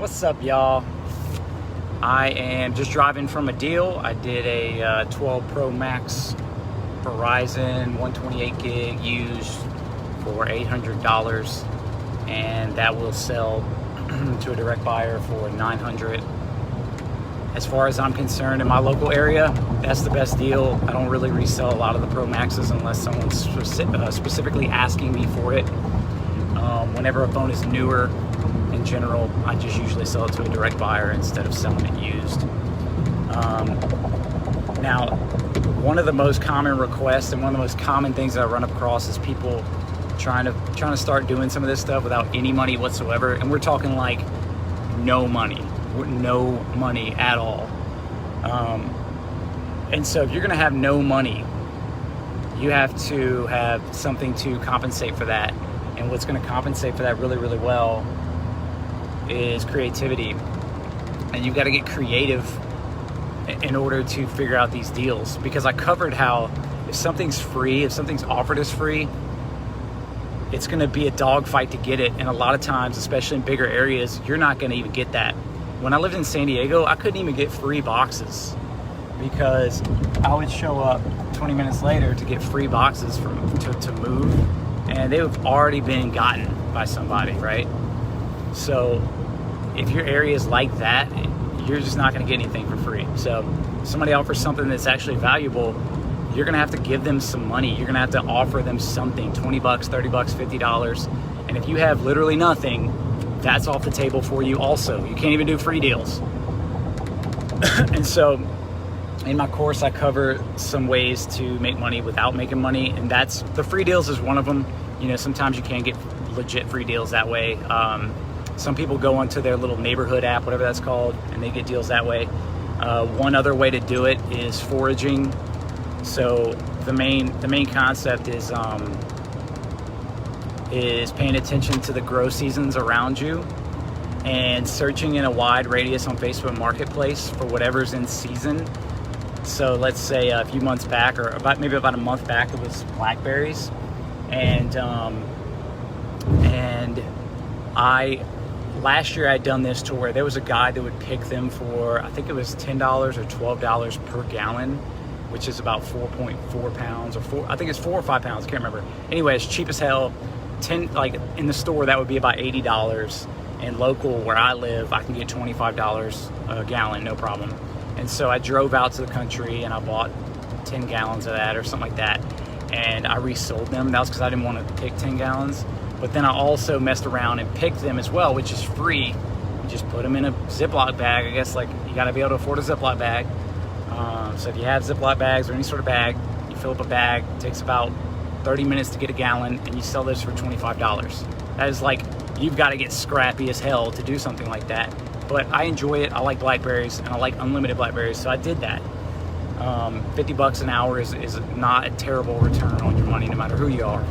What's up, y'all? I am just driving from a deal. I did a 12 Pro Max Verizon 128 gig used for $800, and that will sell to a direct buyer for $900. As far as I'm concerned, in my local area, that's the best deal. I don't really resell a lot of the Pro Maxes unless someone's specifically asking me for it. Whenever a phone is newer, in general, I just usually sell it to a direct buyer instead of selling it used. Now, one of the most common requests and one of the most common things that I run across is people trying to start doing some of this stuff without any money whatsoever, and we're talking like no money at all. And so if you're gonna have no money, you have to have something to compensate for that. And what's gonna compensate for that really, really well is creativity. And you've got to get creative in order to figure out these deals, because I covered how if something's free, if something's offered as free, it's going to be a dogfight to get it. And a lot of times, especially in bigger areas, you're not going to even get that. When I lived in San Diego, I couldn't even get free boxes because I would show up 20 minutes later to get free boxes to move, and they have already been gotten by somebody, right? So if your area is like that, you're just not going to get anything for free. So if somebody offers something that's actually valuable, you're going to have to give them some money. You're going to have to offer them something, 20 bucks, 30 bucks, $50. And if you have literally nothing, that's off the table for you also. You can't even do free deals. And so in my course, I cover some ways to make money without making money. And that's, the free deals is one of them. You know, sometimes you can get legit free deals that way. Some people go onto their little neighborhood app, whatever that's called, and they get deals that way. One other way to do it is foraging. So the main concept is paying attention to the grow seasons around you and searching in a wide radius on Facebook Marketplace for whatever's in season. So let's say a few months back, or maybe about a month back, it was blackberries, and last year I'd done this to where there was a guy that would pick them for, I think it was $10 or $12 per gallon, which is about 4.4 pounds, or I think it's 4 or 5 pounds, I can't remember. Anyway, it's cheap as hell. Like in the store, that would be about $80. And local where I live, I can get $25 a gallon, no problem. And so I drove out to the country and I bought 10 gallons of that or something like that. And I resold them. That was because I didn't want to pick 10 gallons. But then I also messed around and picked them as well, which is free. You just put them in a Ziploc bag. I guess, like, you got to be able to afford a Ziploc bag. So if you have Ziploc bags or any sort of bag, you fill up a bag. It takes about 30 minutes to get a gallon, and you sell this for $25. That is like, you've got to get scrappy as hell to do something like that. But I enjoy it. I like blackberries, and I like unlimited blackberries, so I did that. 50 bucks an hour is not a terrible return on your money, no matter who you are.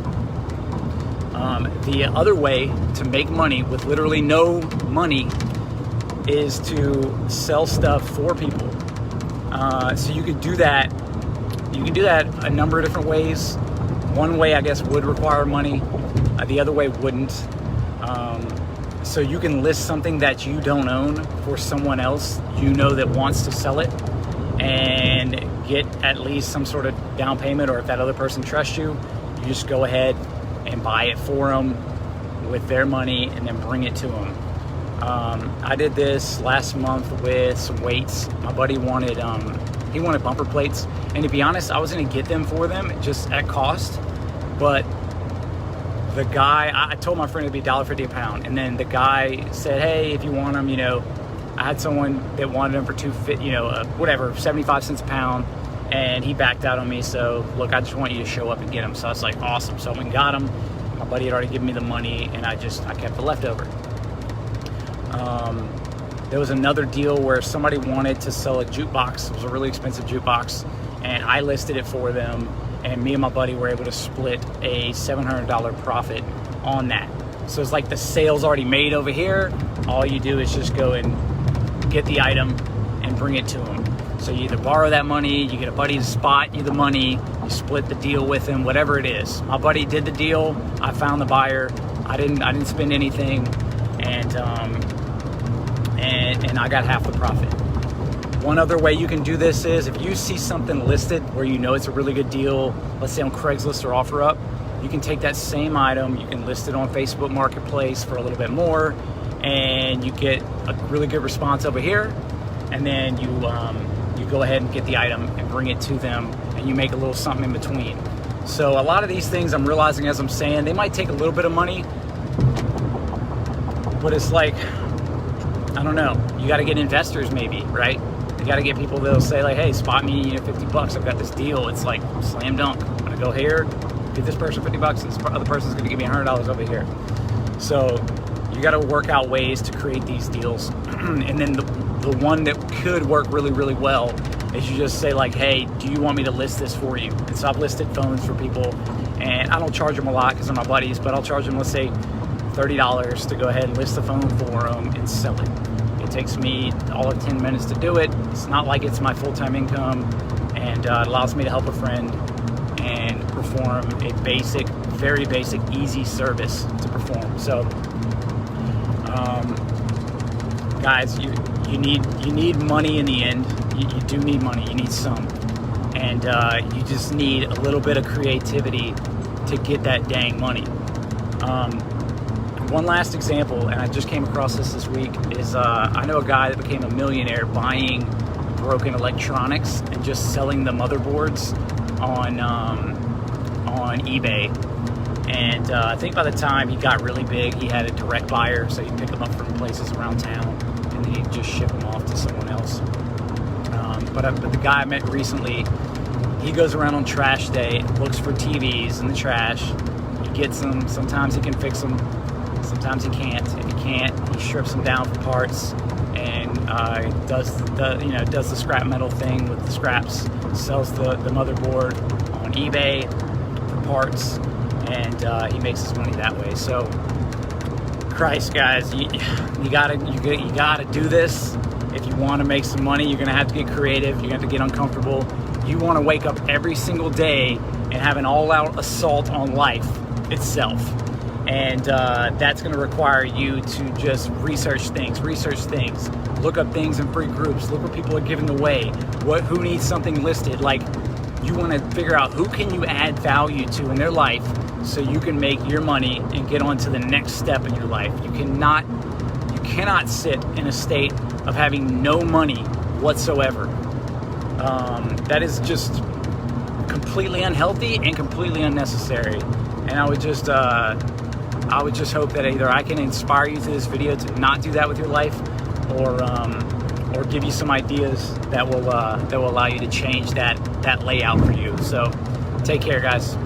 The other way to make money with literally no money is to sell stuff for people. So you could do that. You can do that a number of different ways. One way, I guess, would require money. The other way wouldn't. So you can list something that you don't own for someone else you know that wants to sell it, and get at least some sort of down payment, or if that other person trusts you, you just go ahead and buy it for them with their money and then bring it to them. I did this last month with some weights. My buddy wanted bumper plates, and to be honest, I was going to get them for them just at cost, but the guy, I told my friend it'd be $1.50 a pound, and then the guy said, hey, if you want them, I had someone that wanted them for $2.50, 75 cents a pound, and he backed out on me. So look, I just want you to show up and get them. So I was like, awesome. So I went and got them. My buddy had already given me the money, and I kept the leftover. There was another deal where somebody wanted to sell a jukebox. It was a really expensive jukebox, and I listed it for them, and me and my buddy were able to split a $700 profit on that. So it's like the sale's already made over here. All you do is just go and get the item and bring it to them. So you either borrow that money, you get a buddy to spot you the money, you split the deal with him, whatever it is. My buddy did the deal. I found the buyer. I didn't spend anything, and and I got half the profit. One other way you can do this is if you see something listed where you know it's a really good deal, let's say on Craigslist or OfferUp, you can take that same item, you can list it on Facebook Marketplace for a little bit more, and you get a really good response over here, and then you go ahead and get the item and bring it to them, and you make a little something in between. So a lot of these things I'm realizing as I'm saying, they might take a little bit of money, but it's like, I don't know, you got to get investors maybe, right? You got to get people that'll say like, hey, spot me, $50, I've got this deal. It's like slam dunk. I'm gonna go here, give this person $50, and this other person's gonna give me $100 over here. So you got to work out ways to create these deals. And then the one that could work really, really well is you just say like, hey, do you want me to list this for you? And so I've listed phones for people, and I don't charge them a lot because they're my buddies, but I'll charge them, let's say, $30 to go ahead and list the phone for them and sell it. It takes me all of 10 minutes to do it. It's not like it's my full-time income, and it allows me to help a friend and perform a basic, very basic, easy service to perform. So, guys, you need money in the end. You do need money. You need some, and you just need a little bit of creativity to get that dang money. One last example, and I just came across this week, is I know a guy that became a millionaire buying broken electronics and just selling the motherboards on eBay. And I think by the time he got really big, he had a direct buyer, so he'd pick them up from places around town, and then he'd just ship them off to someone else. But the guy I met recently, he goes around on trash day, looks for TVs in the trash, he gets them, sometimes he can fix them, sometimes he can't. If he can't, he strips them down for parts and does the scrap metal thing with the scraps, sells the motherboard on eBay for parts, and he makes his money that way. So, Christ, guys, you gotta do this. If you want to make some money, you're gonna have to get creative. You're gonna have to get uncomfortable. You want to wake up every single day and have an all-out assault on life itself. And that's going to require you to just research things, look up things in free groups, look what people are giving away, who needs something listed. Like, you want to figure out who can you add value to in their life so you can make your money and get on to the next step in your life. You cannot sit in a state of having no money whatsoever. That is just completely unhealthy and completely unnecessary. And I would just hope that either I can inspire you through this video to not do that with your life, or give you some ideas that will allow you to change that layout for you. So take care, guys.